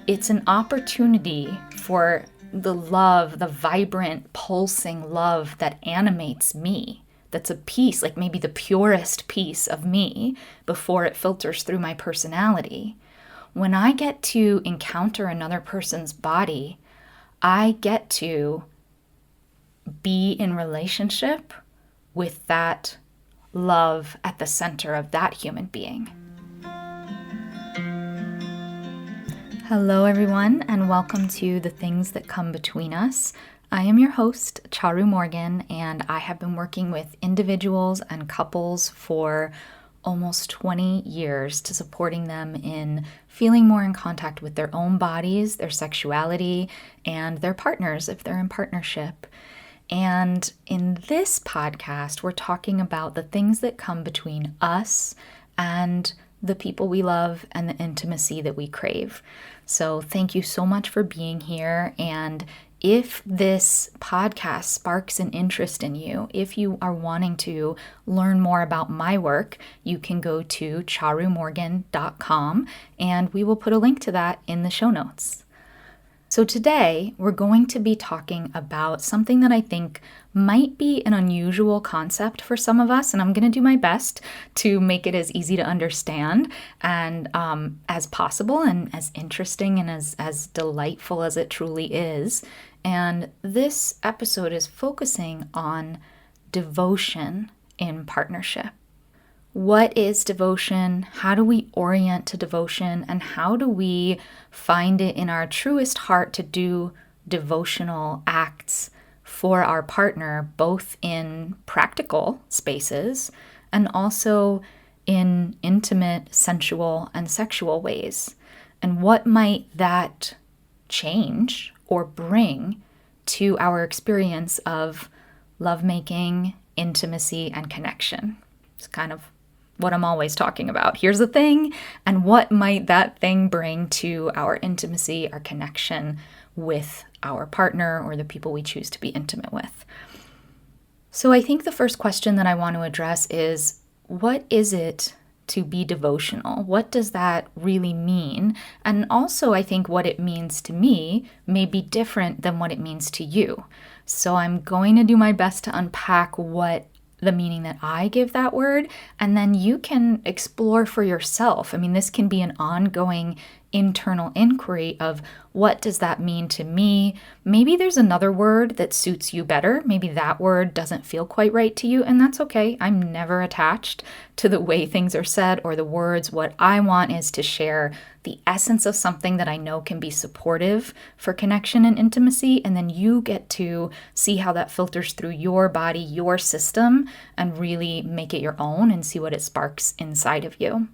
It's an opportunity for the love, the vibrant, pulsing love that animates me. That's a piece, like maybe the purest piece of me before it filters through my personality. When I get to encounter another person's body, I get to be in relationship with that love at the center of that human being. Hello, everyone, and welcome to The Things That Come Between Us. I am your host, Charu Morgan, and I have been working with individuals and couples for almost 20 years to supporting them in feeling more in contact with their own bodies, their sexuality, and their partners if they're in partnership. And in this podcast, we're talking about the things that come between us and the people we love and the intimacy that we crave. So thank you so much for being here. And if this podcast sparks an interest in you, if you are wanting to learn more about my work, you can go to charumorgan.com and we will put a link to that in the show notes. So today we're going to be talking about something that I think might be an unusual concept for some of us, and I'm going to do my best to make it as easy to understand and as possible and as interesting and as delightful as it truly is. And this episode is focusing on devotion in partnership. What is devotion? How do we orient to devotion? And how do we find it in our truest heart to do devotional acts for our partner, both in practical spaces and also in intimate, sensual, and sexual ways? And what might that change or bring to our experience of lovemaking, intimacy, and connection? It's kind of what I'm always talking about. Here's a thing, and what might that thing bring to our intimacy, our connection with our partner or the people we choose to be intimate with? So I think the first question that I want to address is, what is it to be devotional? What does that really mean? And also, I think what it means to me may be different than what it means to you. So I'm going to do my best to unpack what the meaning that I give that word, and then you can explore for yourself. I mean, this can be an ongoing internal inquiry of, what does that mean to me? Maybe there's another word that suits you better. Maybe that word doesn't feel quite right to you, and that's okay. I'm never attached to the way things are said or the words. What I want is to share the essence of something that I know can be supportive for connection and intimacy, and then you get to see how that filters through your body, your system, and really make it your own and see what it sparks inside of you.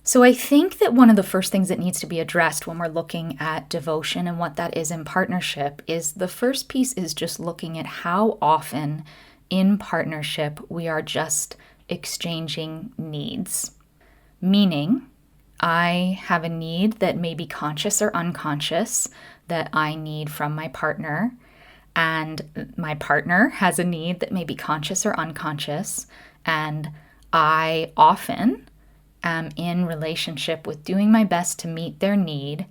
So I think that one of the first things that needs to be addressed when we're looking at devotion and what that is in partnership is, the first piece is just looking at how often in partnership we are just exchanging needs. Meaning, I have a need that may be conscious or unconscious that I need from my partner, and my partner has a need that may be conscious or unconscious, and I often am in relationship with doing my best to meet their need,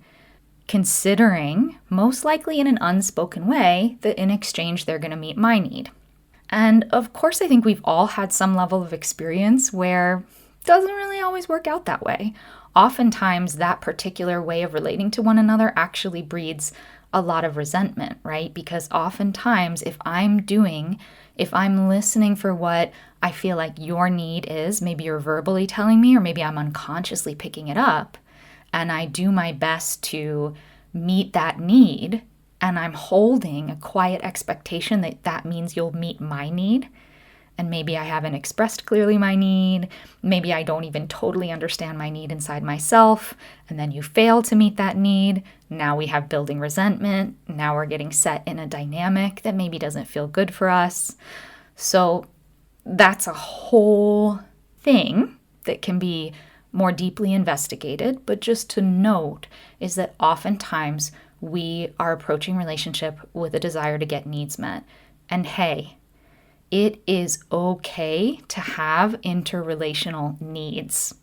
considering, most likely in an unspoken way, that in exchange they're going to meet my need. And of course, I think we've all had some level of experience where it doesn't really always work out that way. Oftentimes, that particular way of relating to one another actually breeds a lot of resentment, right? Because oftentimes, if I'm listening for what I feel like your need is, maybe you're verbally telling me, or maybe I'm unconsciously picking it up, and I do my best to meet that need, and I'm holding a quiet expectation that that means you'll meet my need, and maybe I haven't expressed clearly my need, maybe I don't even totally understand my need inside myself, and then you fail to meet that need. Now we have building resentment. Now we're getting set in a dynamic that maybe doesn't feel good for us. So that's a whole thing that can be more deeply investigated, but just to note is that oftentimes we are approaching relationship with a desire to get needs met. And hey, it is okay to have interrelational needs.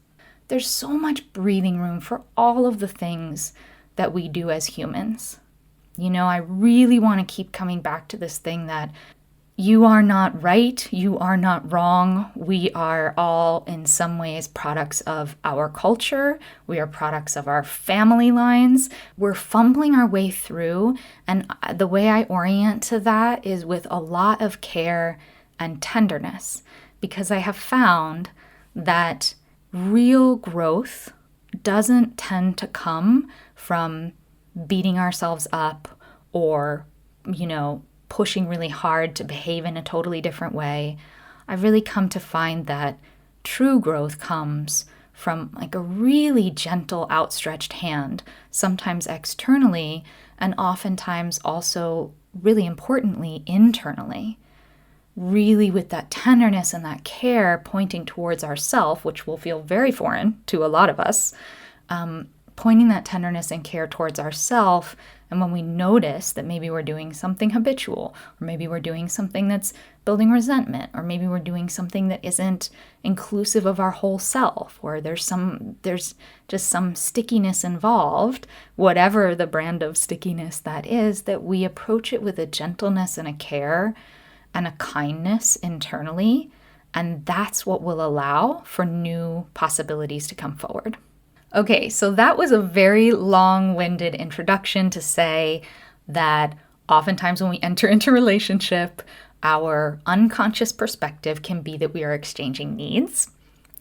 There's so much breathing room for all of the things that we do as humans. I really want to keep coming back to this thing that you are not right, you are not wrong. We are all in some ways products of our culture. We are products of our family lines. We're fumbling our way through, and the way I orient to that is with a lot of care and tenderness, because I have found that real growth doesn't tend to come from beating ourselves up or, pushing really hard to behave in a totally different way. I've really come to find that true growth comes from like a really gentle outstretched hand, sometimes externally, and oftentimes also, really importantly, internally. Really with that tenderness and that care pointing towards ourself, which will feel very foreign to a lot of us, pointing that tenderness and care towards ourself. And when we notice that maybe we're doing something habitual, or maybe we're doing something that's building resentment, or maybe we're doing something that isn't inclusive of our whole self, or there's just some stickiness involved, whatever the brand of stickiness that is, that we approach it with a gentleness and a care and a kindness internally. And that's what will allow for new possibilities to come forward. Okay, so that was a very long-winded introduction to say that oftentimes when we enter into relationship, our unconscious perspective can be that we are exchanging needs.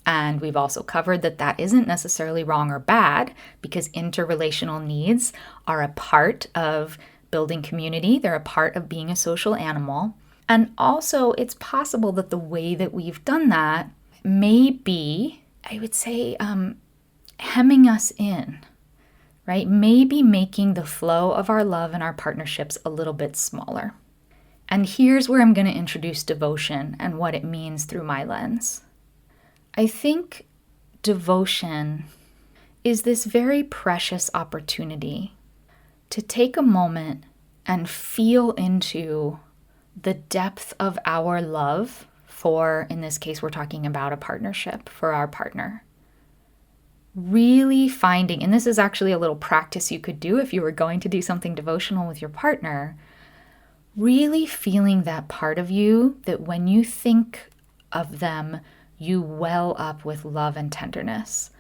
And we've also covered that that isn't necessarily wrong or bad, because interrelational needs are a part of building community. They're a part of being a social animal. And also, it's possible that the way that we've done that may be, I would say, hemming us in, right? Maybe making the flow of our love and our partnerships a little bit smaller. And here's where I'm going to introduce devotion and what it means through my lens. I think devotion is this very precious opportunity to take a moment and feel into the depth of our love for, in this case, we're talking about a partnership, for our partner. Really finding, and this is actually a little practice you could do if you were going to do something devotional with your partner, really feeling that part of you that when you think of them, you well up with love and tenderness.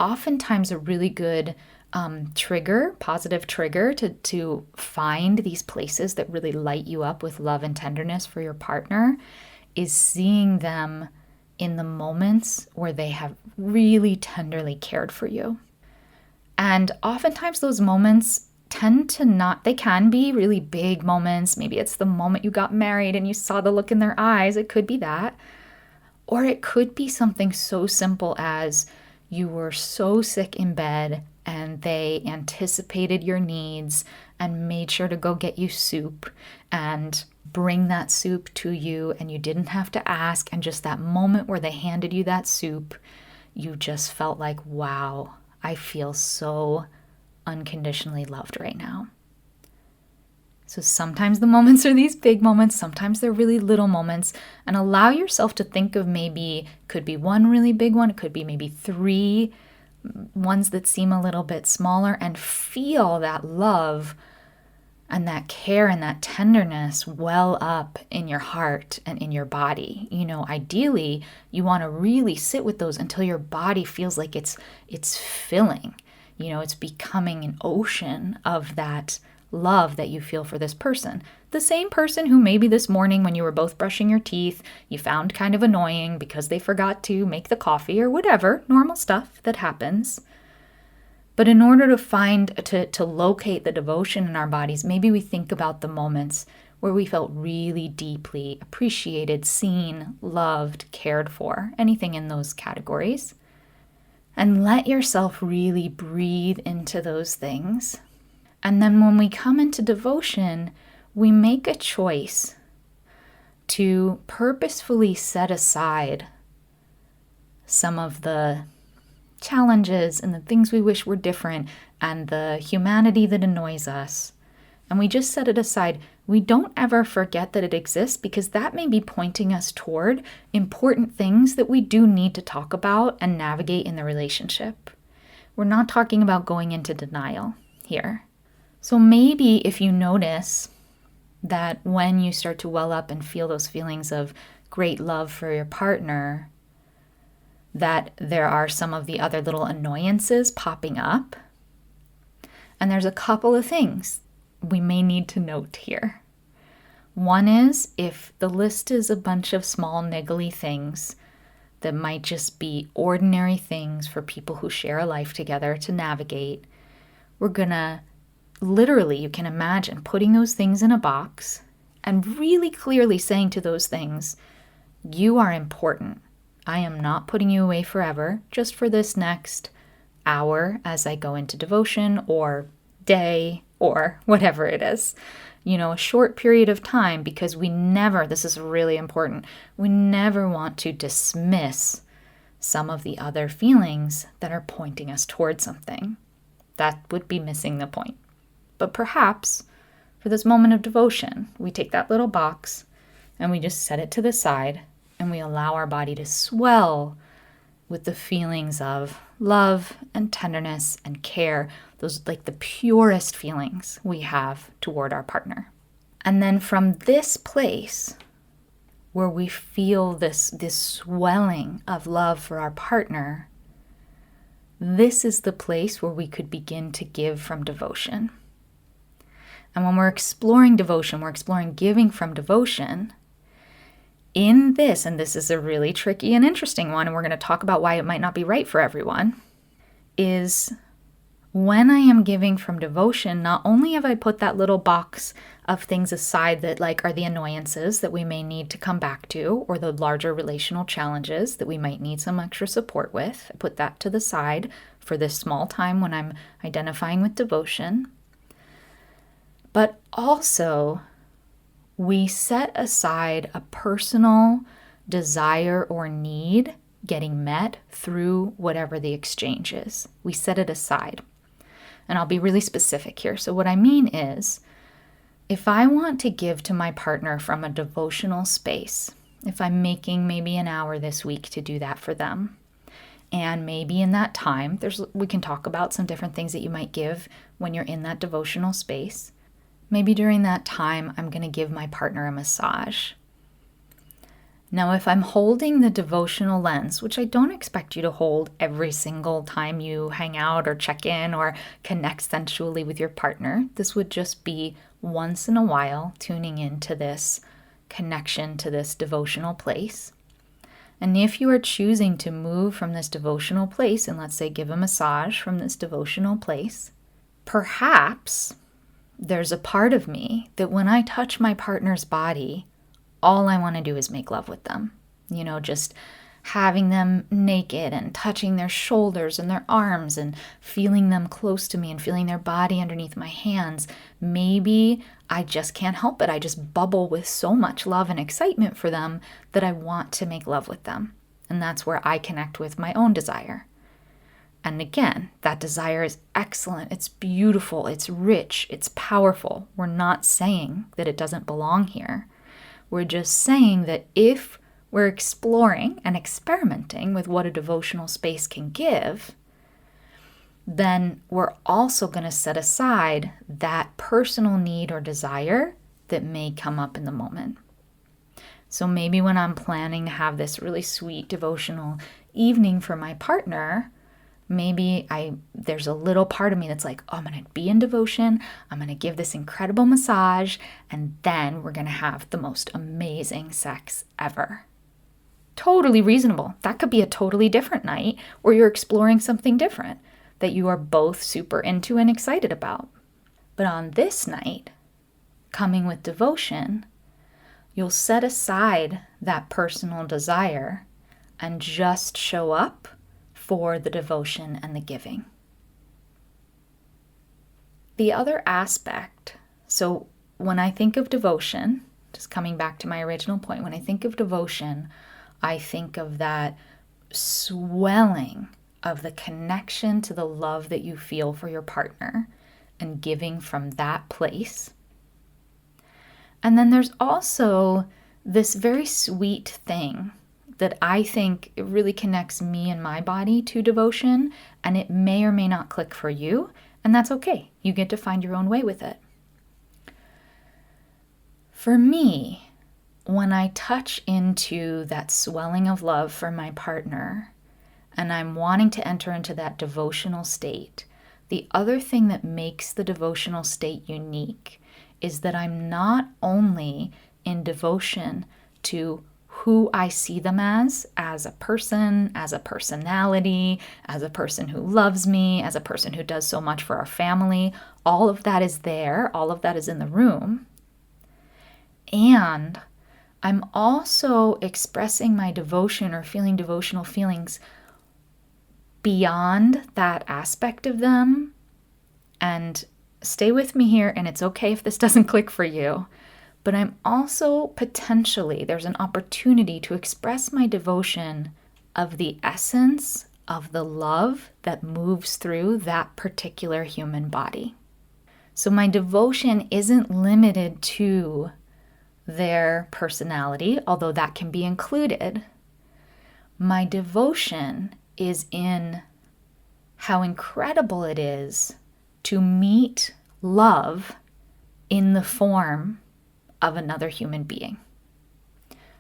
Oftentimes a really good positive trigger to find these places that really light you up with love and tenderness for your partner is seeing them in the moments where they have really tenderly cared for you. And oftentimes those moments they can be really big moments. Maybe it's the moment you got married and you saw the look in their eyes. It could be that. Or it could be something so simple as you were so sick in bed and they anticipated your needs and made sure to go get you soup and bring that soup to you, and you didn't have to ask. And just that moment where they handed you that soup, you just felt like, wow, I feel so unconditionally loved right now. So sometimes the moments are these big moments, sometimes they're really little moments, and allow yourself to think of maybe, could be one really big one, it could be maybe 3 ones that seem a little bit smaller, and feel that love and that care and that tenderness well up in your heart and in your body. Ideally, you want to really sit with those until your body feels like it's filling. It's becoming an ocean of that love that you feel for this person. The same person who maybe this morning when you were both brushing your teeth, you found kind of annoying because they forgot to make the coffee or whatever, normal stuff that happens. But in order to locate the devotion in our bodies, maybe we think about the moments where we felt really deeply appreciated, seen, loved, cared for, anything in those categories. And let yourself really breathe into those things. And then when we come into devotion, we make a choice to purposefully set aside some of the challenges and the things we wish were different and the humanity that annoys us. And we just set it aside. We don't ever forget that it exists, because that may be pointing us toward important things that we do need to talk about and navigate in the relationship. We're not talking about going into denial. here. So maybe if you notice that when you start to well up and feel those feelings of great love for your partner, that there are some of the other little annoyances popping up. And there's a couple of things we may need to note here. One is if the list is a bunch of small niggly things that might just be ordinary things for people who share a life together to navigate, we're gonna literally, you can imagine putting those things in a box and really clearly saying to those things, you are important. I am not putting you away forever, just for this next hour as I go into devotion or day or whatever it is. A short period of time, because we never, this is really important, we never want to dismiss some of the other feelings that are pointing us towards something. That would be missing the point. But perhaps for this moment of devotion, we take that little box and we just set it to the side and we allow our body to swell with the feelings of love and tenderness and care, those like the purest feelings we have toward our partner. And then from this place where we feel this swelling of love for our partner, this is the place where we could begin to give from devotion. And when we're exploring devotion, we're exploring giving from devotion. In this, and this is a really tricky and interesting one, and we're going to talk about why it might not be right for everyone, is when I am giving from devotion, not only have I put that little box of things aside that are the annoyances that we may need to come back to, or the larger relational challenges that we might need some extra support with, I put that to the side for this small time when I'm identifying with devotion. But also, we set aside a personal desire or need getting met through whatever the exchange is. We set it aside. And I'll be really specific here. So what I mean is, if I want to give to my partner from a devotional space, if I'm making maybe an hour this week to do that for them, and maybe in that time, we can talk about some different things that you might give when you're in that devotional space. Maybe during that time, I'm going to give my partner a massage. Now, if I'm holding the devotional lens, which I don't expect you to hold every single time you hang out or check in or connect sensually with your partner, this would just be once in a while tuning into this connection to this devotional place. And if you are choosing to move from this devotional place, and let's say give a massage from this devotional place, perhaps there's a part of me that when I touch my partner's body, all I want to do is make love with them. Just having them naked and touching their shoulders and their arms and feeling them close to me and feeling their body underneath my hands. Maybe I just can't help it. I just bubble with so much love and excitement for them that I want to make love with them. And that's where I connect with my own desire. And again, that desire is excellent. It's beautiful. It's rich. It's powerful. We're not saying that it doesn't belong here. We're just saying that if we're exploring and experimenting with what a devotional space can give, then we're also going to set aside that personal need or desire that may come up in the moment. So maybe when I'm planning to have this really sweet devotional evening for my partner, maybe there's a little part of me that's like, oh, I'm going to be in devotion, I'm going to give this incredible massage, and then we're going to have the most amazing sex ever. Totally reasonable. That could be a totally different night where you're exploring something different that you are both super into and excited about. But on this night, coming with devotion, you'll set aside that personal desire and just show up for the devotion and the giving. The other aspect, so when I think of devotion, just coming back to my original point, when I think of devotion, I think of that swelling of the connection to the love that you feel for your partner and giving from that place. And then there's also this very sweet thing that I think it really connects me and my body to devotion, and it may or may not click for you, And that's okay. You get to find your own way with it. For me, when I touch into that swelling of love for my partner and I'm wanting to enter into that devotional state, the other thing that makes the devotional state unique is that I'm not only in devotion to who I see them as a person, as a personality, as a person who loves me, as a person who does so much for our family. All of that is there. All of that is in the room. And I'm also expressing my devotion or feeling devotional feelings beyond that aspect of them. And stay with me here, and it's okay if this doesn't click for you. But I'm also potentially, there's an opportunity to express my devotion of the essence of the love that moves through that particular human body. So my devotion isn't limited to their personality, although that can be included. My devotion is in how incredible it is to meet love in the form of another human being.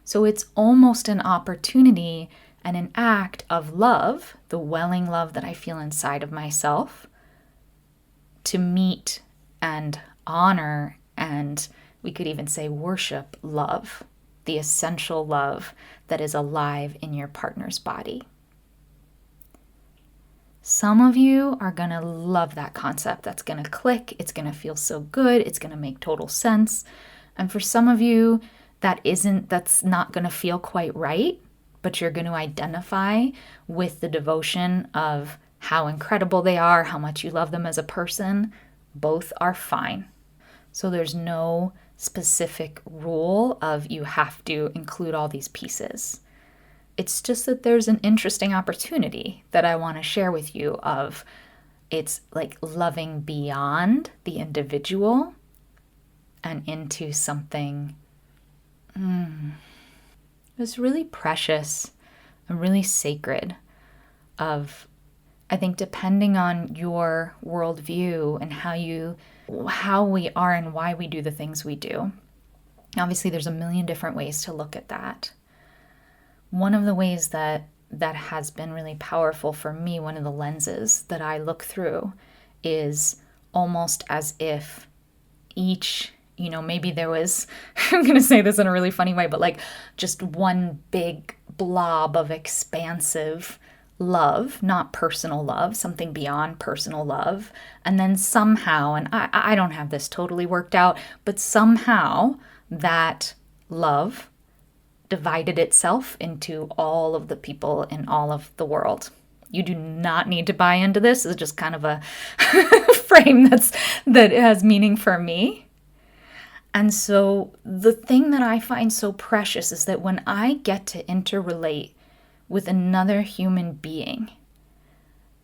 So it's almost an opportunity and an act of love, the welling love that I feel inside of myself, to meet and honor, and we could even say worship love, the essential love that is alive in your partner's body. Some of you are going to love that concept. That's going to click. It's going to feel so good. It's going to make total sense. And for some of you, that's not going to feel quite right, but you're going to identify with the devotion of how incredible they are, how much you love them as a person. Both are fine. So there's no specific rule of you have to include all these pieces. It's just that there's an interesting opportunity that I want to share with you of it's like loving beyond the individual and into something that's really precious and really sacred of, I think, depending on your worldview and how we are and why we do the things we do. Obviously, there's a million different ways to look at that. One of the ways that has been really powerful for me, one of the lenses that I look through, is almost as if each, maybe there was, I'm going to say this in a really funny way, but like just one big blob of expansive love, not personal love, something beyond personal love. And then somehow, and I don't have this totally worked out, but somehow that love divided itself into all of the people in all of the world. You do not need to buy into this. It's just kind of a frame that has meaning for me. And so the thing that I find so precious is that when I get to interrelate with another human being,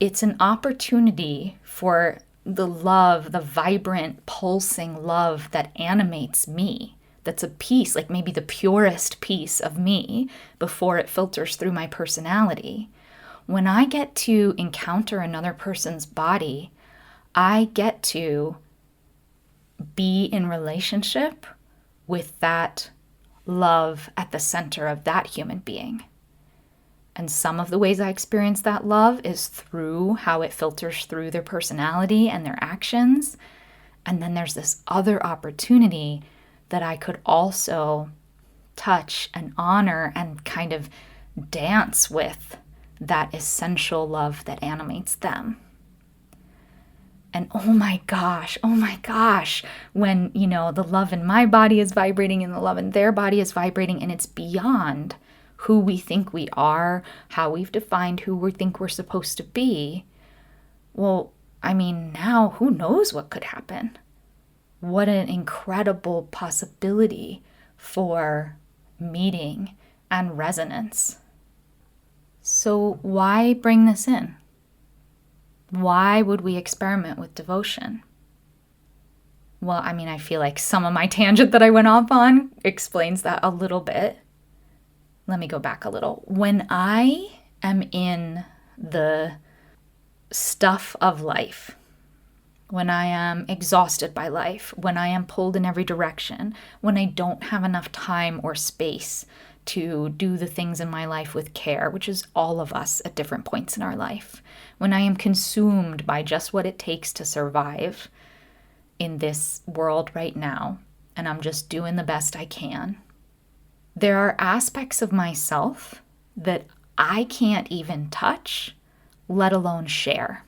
it's an opportunity for the love, the vibrant, pulsing love that animates me. That's a piece, like maybe the purest piece of me before it filters through my personality. When I get to encounter another person's body, I get to be in relationship with that love at the center of that human being. And some of the ways I experience that love is through how it filters through their personality and their actions. And then there's this other opportunity that I could also touch and honor and kind of dance with that essential love that animates them. And oh my gosh, when, the love in my body is vibrating and the love in their body is vibrating, and it's beyond who we think we are, how we've defined who we think we're supposed to be. Well, now who knows what could happen? What an incredible possibility for meeting and resonance. So why bring this in? Why would we experiment with devotion? Well, I feel like some of my tangent that I went off on explains that a little bit. Let me go back a little. When I am in the stuff of life, when I am exhausted by life, when I am pulled in every direction, when I don't have enough time or space to do the things in my life with care, which is all of us at different points in our life, when I am consumed by just what it takes to survive in this world right now, and I'm just doing the best I can, there are aspects of myself that I can't even touch, let alone share.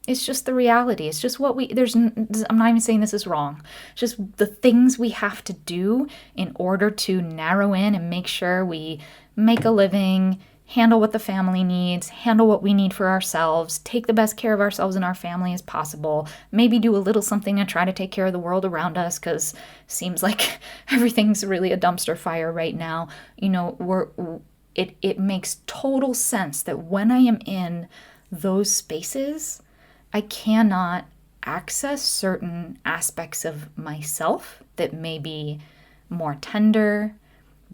It's just the reality. It's just what I'm not even saying this is wrong. It's just the things we have to do in order to narrow in and make sure we make a living, handle what the family needs, handle what we need for ourselves, take the best care of ourselves and our family as possible, maybe do a little something to try to take care of the world around us, because it seems like everything's really a dumpster fire right now. It makes total sense that when I am in those spaces, I cannot access certain aspects of myself that may be more tender,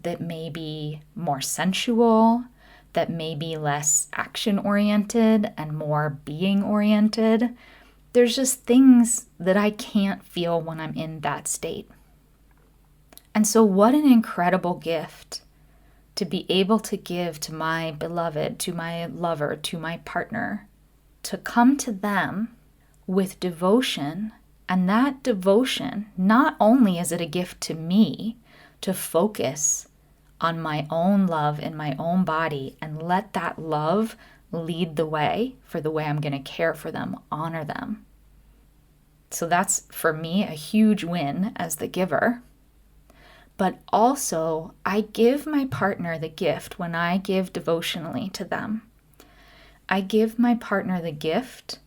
that may be more sensual, that may be less action-oriented and more being-oriented. There's just things that I can't feel when I'm in that state. And so what an incredible gift to be able to give to my beloved, to my lover, to my partner, to come to them with devotion. And that devotion, not only is it a gift to me to focus on my own love in my own body and let that love lead the way for the way I'm going to care for them, honor them. So that's, for me, a huge win as the giver. But also, I give my partner the gift when I give devotionally to them. I give my partner the gift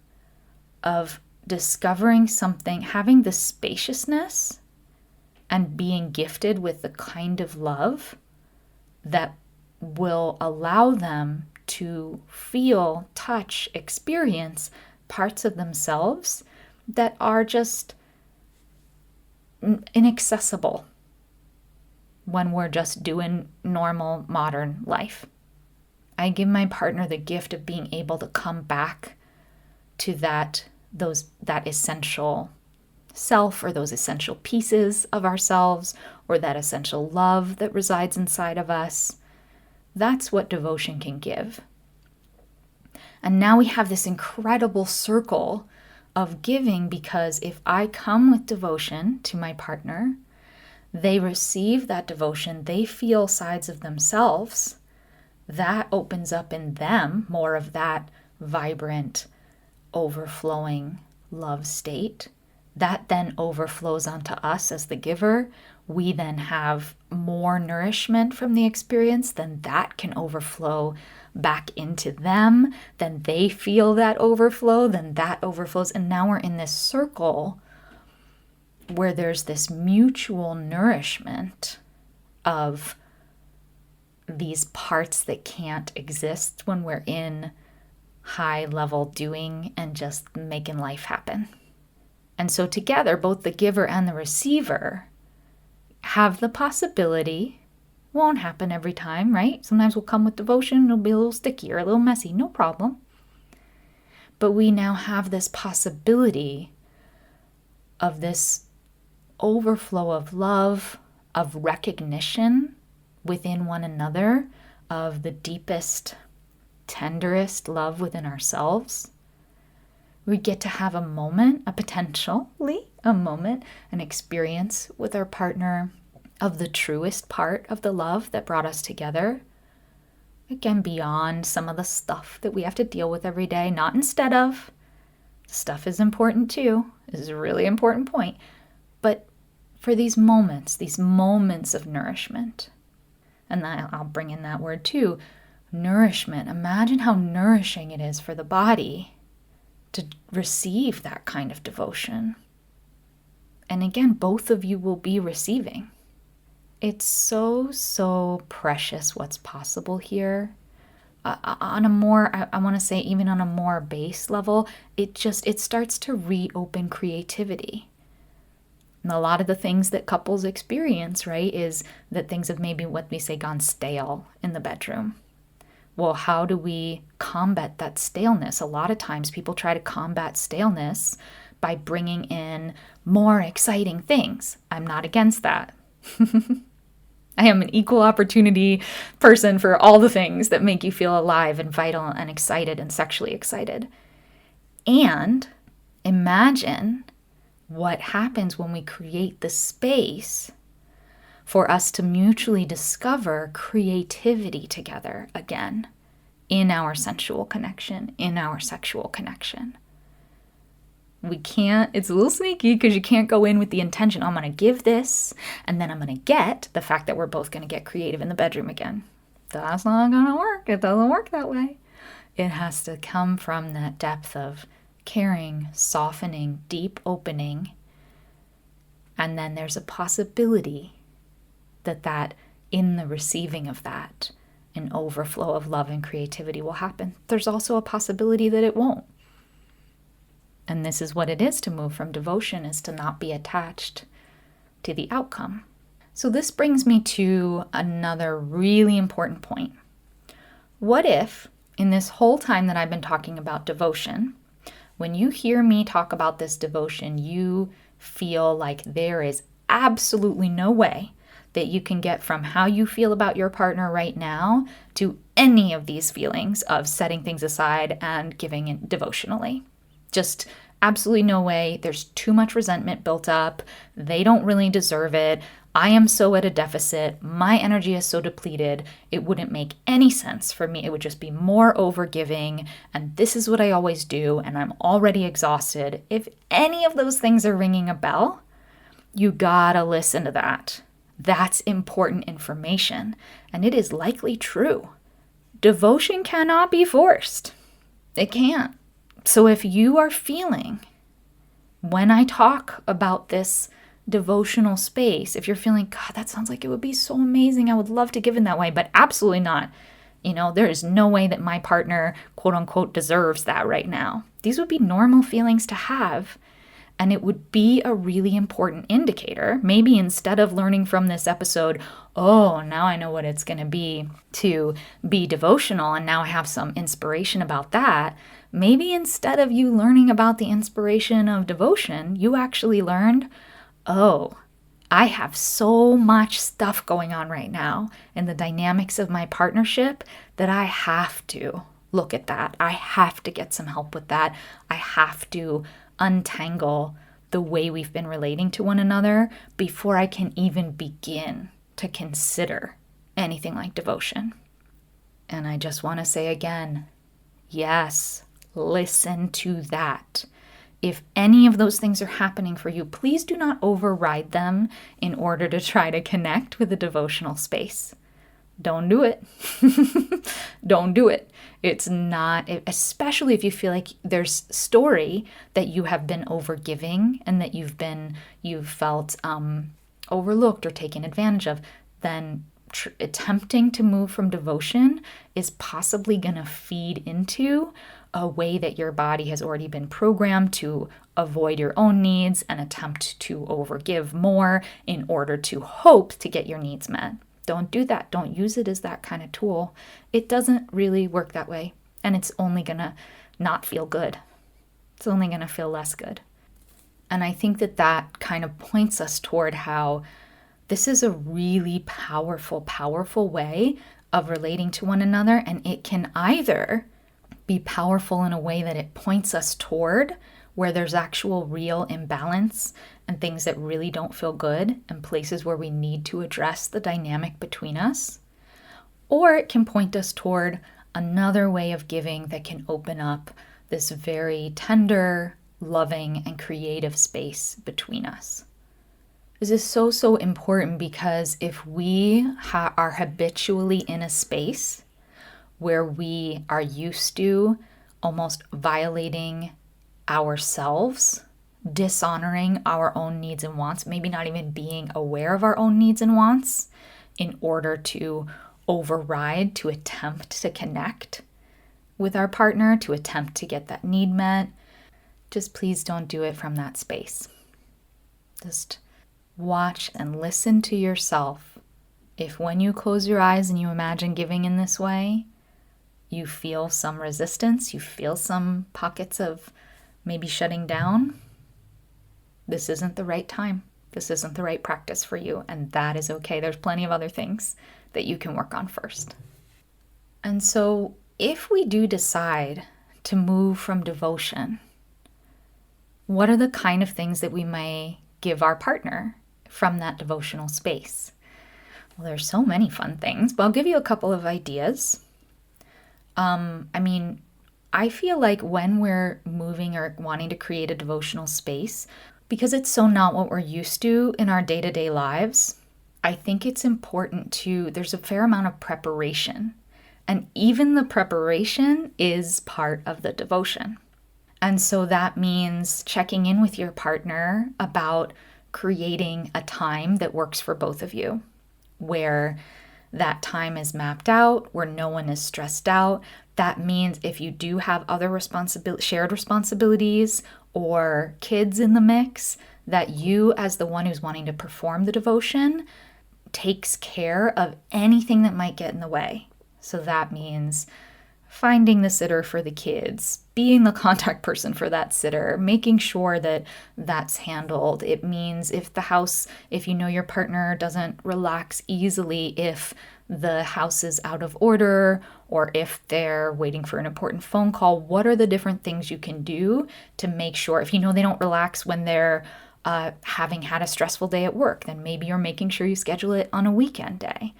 of discovering something, having the spaciousness and being gifted with the kind of love that will allow them to feel, touch, experience parts of themselves that are just inaccessible when we're just doing normal modern life. I give my partner the gift of being able to come back to that essential self, or those essential pieces of ourselves, or that essential love that resides inside of us. That's what devotion can give. And now we have this incredible circle of giving, because if I come with devotion to my partner, they receive that devotion, they feel sides of themselves. That opens up in them more of that vibrant, overflowing love state. That then overflows onto us as the giver. We then have more nourishment from the experience, then that can overflow back into them. Then they feel that overflow, then that overflows. And now we're in this circle where there's this mutual nourishment of these parts that can't exist when we're in high level doing and just making life happen. And so together, both the giver and the receiver have the possibility, won't happen every time, right? Sometimes we'll come with devotion, it'll be a little sticky or a little messy, no problem. But we now have this possibility of this overflow of love, of recognition within one another, of the deepest, tenderest love within ourselves. We get to have a moment, an experience with our partner of the truest part of the love that brought us together. Again, beyond some of the stuff that we have to deal with every day, not instead of. Stuff is important too. This is a really important point. But for these moments of nourishment, and I'll bring in that word too, nourishment. Imagine how nourishing it is for the body to receive that kind of devotion. And again, both of you will be receiving. It's so precious what's possible here. On a more, I want to say even on a more base level, it starts to reopen creativity. And a lot of the things that couples experience, right, is that things have maybe, what we say, gone stale in the bedroom. Well, how do we combat that staleness? A lot of times people try to combat staleness by bringing in more exciting things. I'm not against that. I am an equal opportunity person for all the things that make you feel alive and vital and excited and sexually excited. And imagine what happens when we create the space for us to mutually discover creativity together again in our sensual connection, in our sexual connection. We can't, it's a little sneaky because you can't go in with the intention, I'm going to give this, and then I'm going to get the fact that we're both going to get creative in the bedroom again. That's not going to work. It doesn't work that way. It has to come from that depth of caring, softening, deep opening. And then there's a possibility that in the receiving of that, an overflow of love and creativity will happen. There's also a possibility that it won't. And this is what it is to move from devotion, is to not be attached to the outcome. So this brings me to another really important point. What if, in this whole time that I've been talking about devotion, when you hear me talk about this devotion, you feel like there is absolutely no way that you can get from how you feel about your partner right now to any of these feelings of setting things aside and giving it devotionally. Just absolutely no way. There's too much resentment built up. They don't really deserve it. I am so at a deficit. My energy is so depleted. It wouldn't make any sense for me. It would just be more overgiving. And this is what I always do. And I'm already exhausted. If any of those things are ringing a bell, you gotta listen to that. That's important information. And it is likely true. Devotion cannot be forced. It can't. So if you are feeling, when I talk about this devotional space, if you're feeling, God, that sounds like it would be so amazing, I would love to give in that way, but absolutely not. There is no way that my partner, quote unquote, deserves that right now. These would be normal feelings to have, and it would be a really important indicator. Maybe instead of learning from this episode, oh, now I know what it's going to be to be devotional, and now I have some inspiration about that. Maybe instead of you learning about the inspiration of devotion, you actually learned, oh, I have so much stuff going on right now in the dynamics of my partnership that I have to look at that. I have to get some help with that. I have to untangle the way we've been relating to one another before I can even begin to consider anything like devotion. And I just want to say again, yes, listen to that. If any of those things are happening for you, please do not override them in order to try to connect with a devotional space. Don't do it. Don't do it. It's not, especially if you feel like there's story that you have been overgiving and that you've felt overlooked or taken advantage of, then attempting to move from devotion is possibly going to feed into a way that your body has already been programmed to avoid your own needs and attempt to overgive more in order to hope to get your needs met. Don't do that. Don't use it as that kind of tool. It doesn't really work that way, and it's only going to not feel good. It's only going to feel less good. And I think that kind of points us toward how this is a really powerful, powerful way of relating to one another, and it can either be powerful in a way that it points us toward where there's actual real imbalance and things that really don't feel good and places where we need to address the dynamic between us. Or it can point us toward another way of giving that can open up this very tender, loving, and creative space between us. This is so, so important because if we are habitually in a space where we are used to almost violating ourselves, dishonoring our own needs and wants, maybe not even being aware of our own needs and wants in order to override, to attempt to connect with our partner, to attempt to get that need met, just please don't do it from that space. Just watch and listen to yourself. If when you close your eyes and you imagine giving in this way, you feel some resistance, you feel some pockets of maybe shutting down, this isn't the right time. This isn't the right practice for you, and that is okay. There's plenty of other things that you can work on first. And so if we do decide to move from devotion, what are the kind of things that we may give our partner from that devotional space? Well, there's so many fun things, but I'll give you a couple of ideas. I feel like when we're moving or wanting to create a devotional space, because it's so not what we're used to in our day-to-day lives, I think it's important there's a fair amount of preparation. And even the preparation is part of the devotion. And so that means checking in with your partner about creating a time that works for both of you, where that time is mapped out, where no one is stressed out. That means if you do have other shared responsibilities or kids in the mix, that you, as the one who's wanting to perform the devotion, takes care of anything that might get in the way. So that means finding the sitter for the kids, being the contact person for that sitter, making sure that that's handled. It means if you know your partner doesn't relax easily if the house is out of order or if they're waiting for an important phone call, what are the different things you can do to make sure, if you know they don't relax when they're having had a stressful day at work, then maybe you're making sure you schedule it on a weekend day.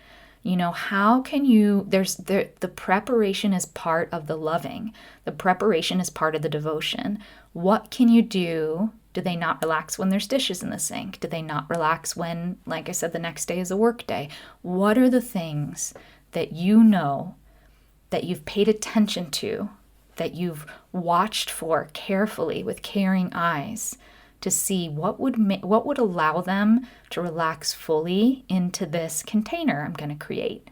How can you, the preparation is part of the loving. The preparation is part of the devotion. What can you do? Do they not relax when there's dishes in the sink? Do they not relax when, like I said, the next day is a work day? What are the things that you know, that you've paid attention to, that you've watched for carefully with caring eyes, to see what would allow them to relax fully into this container I'm going to create.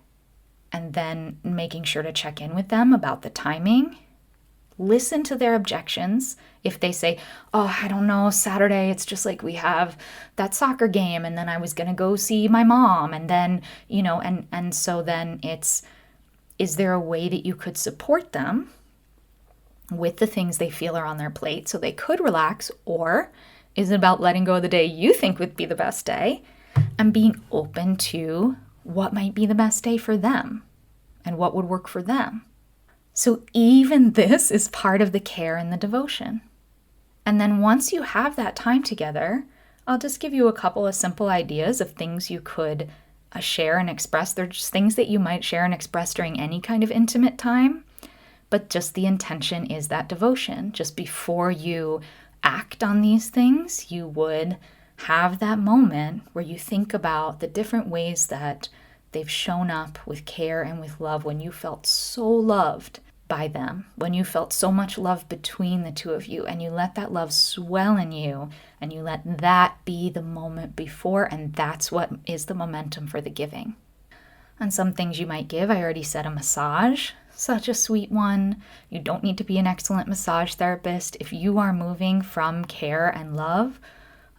And then making sure to check in with them about the timing. Listen to their objections. If they say, oh, I don't know, Saturday, it's just like we have that soccer game, and then I was going to go see my mom, and then, and so then is there a way that you could support them with the things they feel are on their plate so they could relax, or is it about letting go of the day you think would be the best day and being open to what might be the best day for them and what would work for them? So even this is part of the care and the devotion. And then once you have that time together, I'll just give you a couple of simple ideas of things you could share and express. They're just things that you might share and express during any kind of intimate time, but just the intention is that devotion. Just before you act on these things, you would have that moment where you think about the different ways that they've shown up with care and with love when you felt so loved by them, when you felt so much love between the two of you, and you let that love swell in you, and you let that be the moment before, and that's what is the momentum for the giving. And some things you might give, I already said a massage, such a sweet one. You don't need to be an excellent massage therapist. If you are moving from care and love,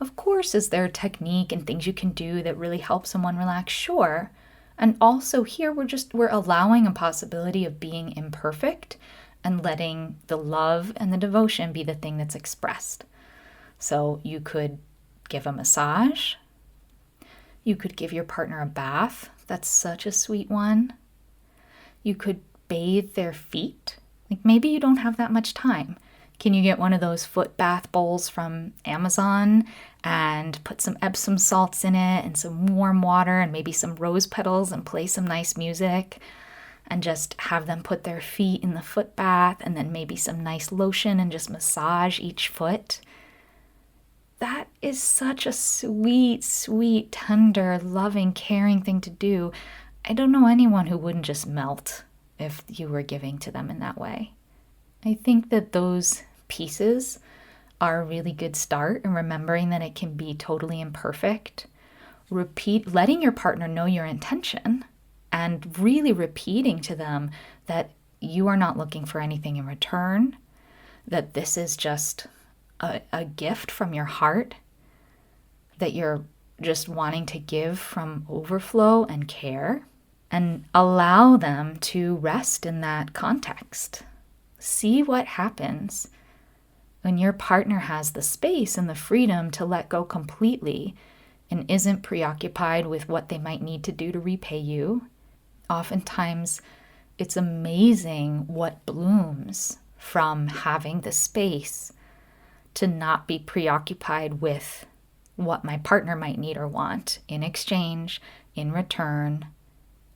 of course, is there a technique and things you can do that really help someone relax? Sure. And also here, we're allowing a possibility of being imperfect and letting the love and the devotion be the thing that's expressed. So you could give a massage. You could give your partner a bath. That's such a sweet one. You could bathe their feet. Like maybe you don't have that much time. Can you get one of those foot bath bowls from Amazon and put some Epsom salts in it and some warm water and maybe some rose petals and play some nice music and just have them put their feet in the foot bath and then maybe some nice lotion and just massage each foot? That is such a sweet, sweet, tender, loving, caring thing to do. I don't know anyone who wouldn't just melt if you were giving to them in that way. I think that those pieces are a really good start in remembering that it can be totally imperfect. Letting your partner know your intention and really repeating to them that you are not looking for anything in return, that this is just a gift from your heart, that you're just wanting to give from overflow and care, and allow them to rest in that context. See what happens When your partner has the space and the freedom to let go completely and isn't preoccupied with what they might need to do to repay you, oftentimes it's amazing what blooms from having the space to not be preoccupied with what my partner might need or want in exchange, in return.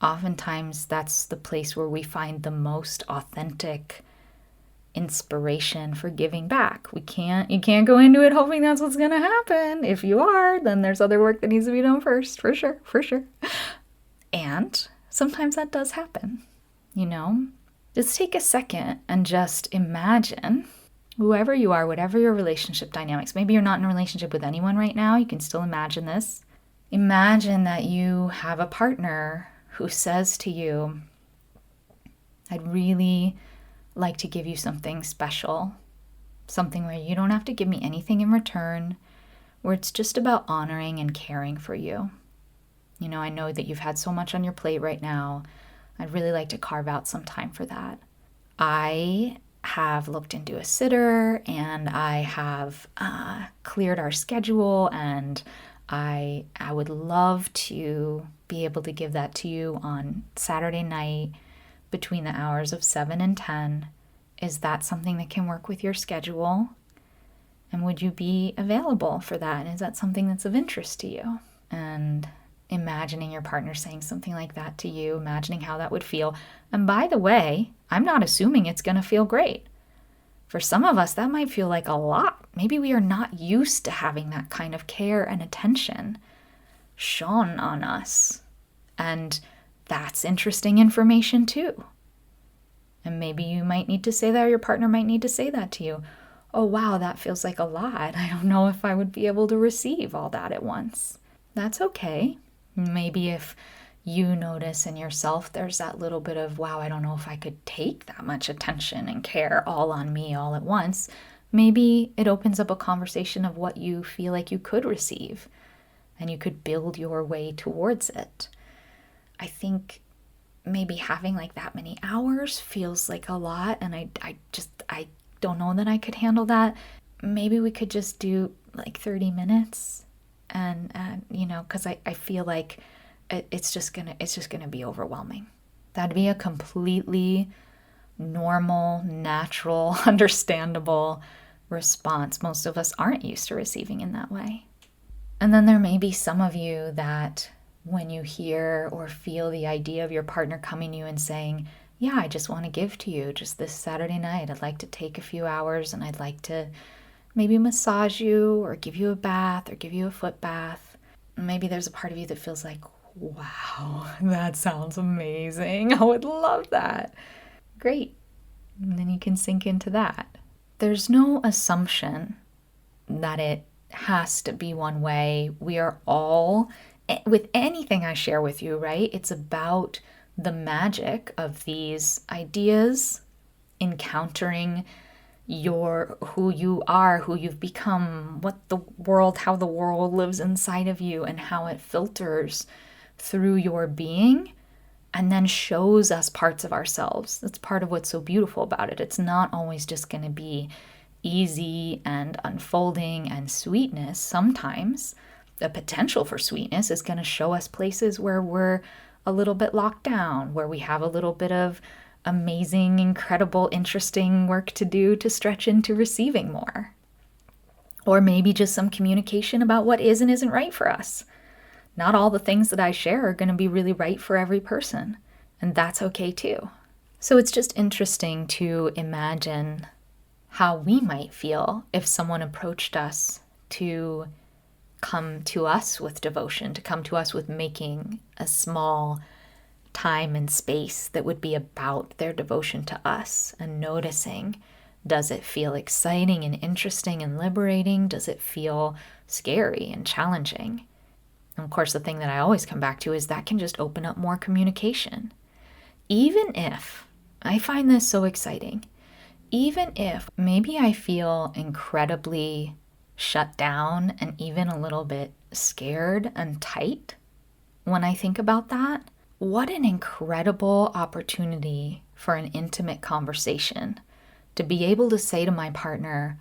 Oftentimes that's the place where we find the most authentic inspiration for giving back. You can't go into it hoping that's what's going to happen. If you are, then there's other work that needs to be done first, for sure. And sometimes that does happen, Just take a second and just imagine whoever you are, whatever your relationship dynamics. Maybe you're not in a relationship with anyone right now. You can still imagine this. Imagine that you have a partner who says to you, I'd really like to give you something special, something where you don't have to give me anything in return, where it's just about honoring and caring for you. I know that you've had so much on your plate right now. I'd really like to carve out some time for that. I have looked into a sitter and I have cleared our schedule, and I would love to be able to give that to you on Saturday night between the hours of 7 and 10. Is that something that can work with your schedule? And would you be available for that? And is that something that's of interest to you? And imagining your partner saying something like that to you, imagining how that would feel. And by the way, I'm not assuming it's going to feel great. For some of us, that might feel like a lot. Maybe we are not used to having that kind of care and attention shone on us. And that's interesting information too. And maybe you might need to say that, or your partner might need to say that to you. Oh, wow, that feels like a lot. I don't know if I would be able to receive all that at once. That's okay. Maybe if you notice in yourself there's that little bit of, wow, I don't know if I could take that much attention and care all on me all at once, maybe it opens up a conversation of what you feel like you could receive, and you could build your way towards it. I think maybe having like that many hours feels like a lot, and I don't know that I could handle that. Maybe we could just do like 30 minutes and because I feel like it's just gonna be overwhelming. That'd be a completely normal, natural, understandable response. Most of us aren't used to receiving in that way. And then there may be some of you that when you hear or feel the idea of your partner coming to you and saying, yeah, I just want to give to you just this Saturday night. I'd like to take a few hours and I'd like to maybe massage you or give you a bath or give you a foot bath. Maybe there's a part of you that feels like, wow, that sounds amazing. I would love that. Great. And then you can sink into that. There's no assumption that it has to be one way. We are all, with anything I share with you, right? It's about the magic of these ideas, encountering who you are, who you've become, how the world lives inside of you, and how it filters through your being and then shows us parts of ourselves. That's part of what's so beautiful about it. It's not always just going to be easy and unfolding and sweetness. Sometimes the potential for sweetness is going to show us places where we're a little bit locked down, where we have a little bit of amazing, incredible, interesting work to do to stretch into receiving more. Or maybe just some communication about what is and isn't right for us. Not all the things that I share are going to be really right for every person, and that's okay too. So it's just interesting to imagine how we might feel if someone approached us to come to us with devotion, to come to us with making a small time and space that would be about their devotion to us, and noticing, does it feel exciting and interesting and liberating? Does it feel scary and challenging? And of course, the thing that I always come back to is that can just open up more communication. Even if, I find this so exciting, even if maybe I feel incredibly shut down and even a little bit scared and tight when I think about that, what an incredible opportunity for an intimate conversation to be able to say to my partner,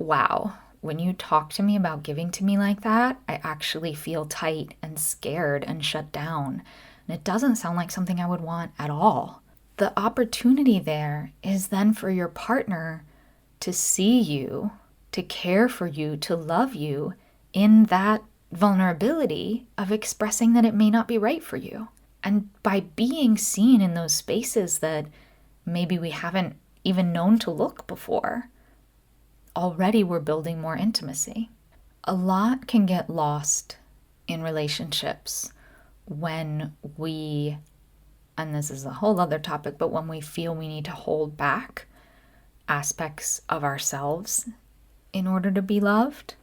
wow, when you talk to me about giving to me like that, I actually feel tight and scared and shut down. And it doesn't sound like something I would want at all. The opportunity there is then for your partner to see you, to care for you, to love you in that vulnerability of expressing that it may not be right for you. And by being seen in those spaces that maybe we haven't even known to look before, already we're building more intimacy. A lot can get lost in relationships when we, and this is a whole other topic, but when we feel we need to hold back aspects of ourselves in order to be loved,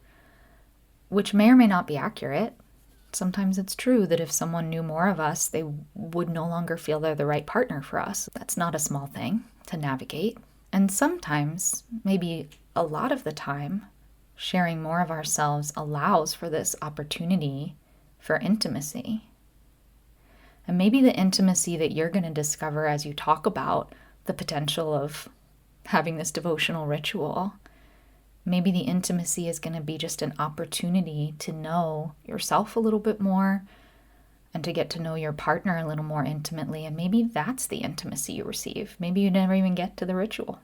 which may or may not be accurate. Sometimes it's true that if someone knew more of us, they would no longer feel they're the right partner for us. That's not a small thing to navigate. And sometimes, maybe a lot of the time, sharing more of ourselves allows for this opportunity for intimacy. And maybe the intimacy that you're going to discover as you talk about the potential of having this devotional ritual, maybe the intimacy is going to be just an opportunity to know yourself a little bit more and to get to know your partner a little more intimately. And maybe that's the intimacy you receive. Maybe you never even get to the ritual.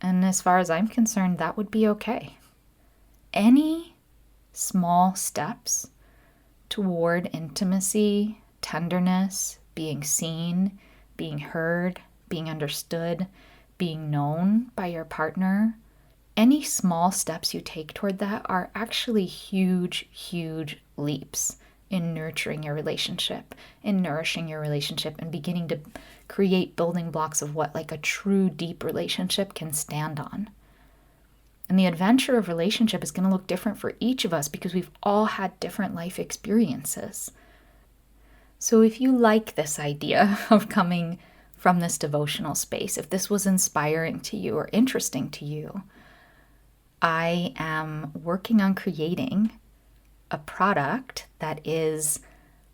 And as far as I'm concerned, that would be okay. Any small steps toward intimacy, tenderness, being seen, being heard, being understood, being known by your partner, any small steps you take toward that are actually huge, huge leaps in nurturing your relationship, in nourishing your relationship, and beginning to create building blocks of what like a true deep relationship can stand on. And the adventure of relationship is going to look different for each of us because we've all had different life experiences. So if you like this idea of coming from this devotional space, if this was inspiring to you or interesting to you, I am working on creating a product that is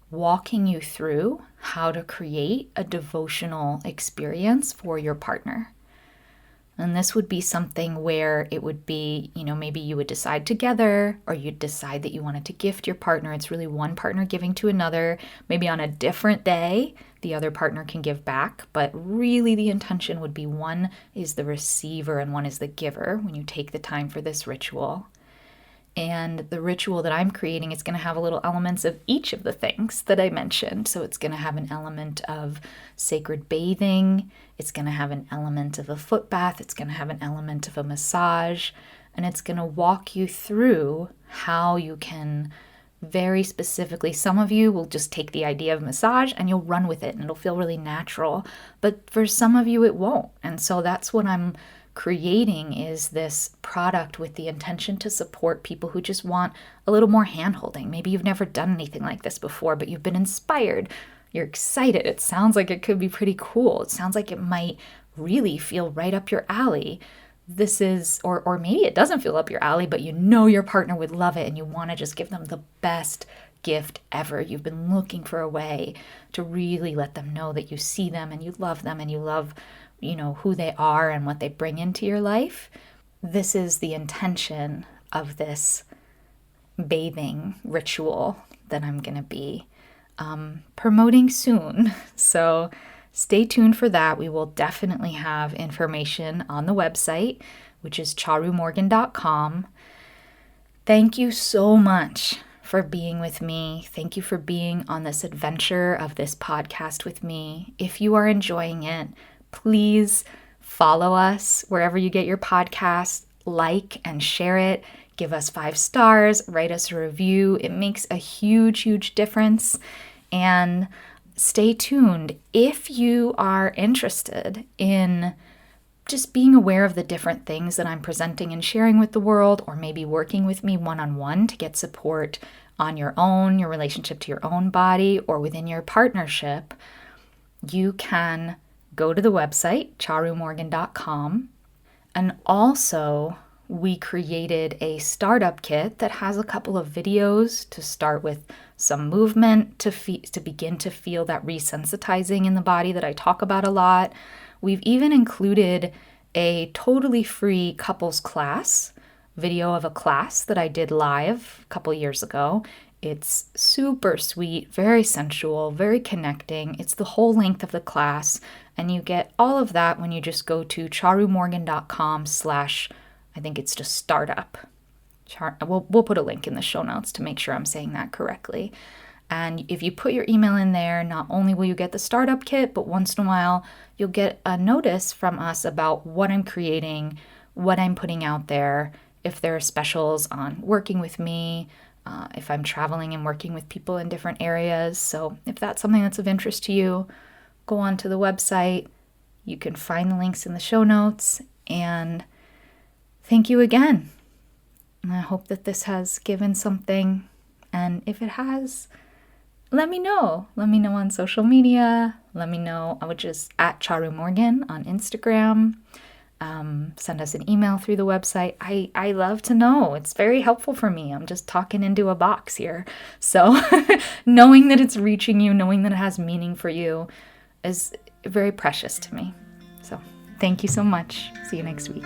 walking you through how to create a devotional experience for your partner. And this would be something where it would be, maybe you would decide together, or you'd decide that you wanted to gift your partner. It's really one partner giving to another. Maybe on a different day, the other partner can give back. But really the intention would be one is the receiver and one is the giver when you take the time for this ritual. And the ritual that I'm creating is going to have a little elements of each of the things that I mentioned. So it's going to have an element of sacred bathing. It's going to have an element of a foot bath. It's going to have an element of a massage. And it's going to walk you through how you can very specifically, some of you will just take the idea of massage and you'll run with it and it'll feel really natural. But for some of you, it won't. And so that's what I'm creating, is this product with the intention to support people who just want a little more hand-holding. Maybe you've never done anything like this before, but you've been inspired. You're excited. It sounds like it could be pretty cool. It sounds like it might really feel right up your alley. This is, or maybe it doesn't feel up your alley, but you know your partner would love it and you want to just give them the best gift ever. You've been looking for a way to really let them know that you see them and you love them and you love who they are and what they bring into your life. This is the intention of this bathing ritual that I'm going to be promoting soon. So stay tuned for that. We will definitely have information on the website, which is charumorgan.com. Thank you so much for being with me. Thank you for being on this adventure of this podcast with me. If you are enjoying it, please follow us wherever you get your podcasts, like and share it, give us 5 stars, write us a review. It makes a huge, huge difference. And stay tuned. If you are interested in just being aware of the different things that I'm presenting and sharing with the world, or maybe working with me one-on-one to get support on your own, your relationship to your own body, or within your partnership, you can go to the website, charumorgan.com. And also, we created a startup kit that has a couple of videos to start with some movement to begin to feel that resensitizing in the body that I talk about a lot. We've even included a totally free couples class video of a class that I did live a couple years ago. It's super sweet, very sensual, very connecting. It's the whole length of the class, and you get all of that when you just go to charumorgan.com/ I think it's just startup. We'll put a link in the show notes to make sure I'm saying that correctly. And if you put your email in there, not only will you get the startup kit, but once in a while, you'll get a notice from us about what I'm creating, what I'm putting out there, if there are specials on working with me, if I'm traveling and working with people in different areas. So if that's something that's of interest to you, go on to the website. You can find the links in the show notes. And thank you again. And I hope that this has given something. And if it has, let me know. Let me know on social media. Let me know, which is at Charu Morgan on Instagram. Send us an email through the website. I love to know. It's very helpful for me. I'm just talking into a box here. So knowing that it's reaching you, knowing that it has meaning for you is very precious to me. So thank you so much. See you next week.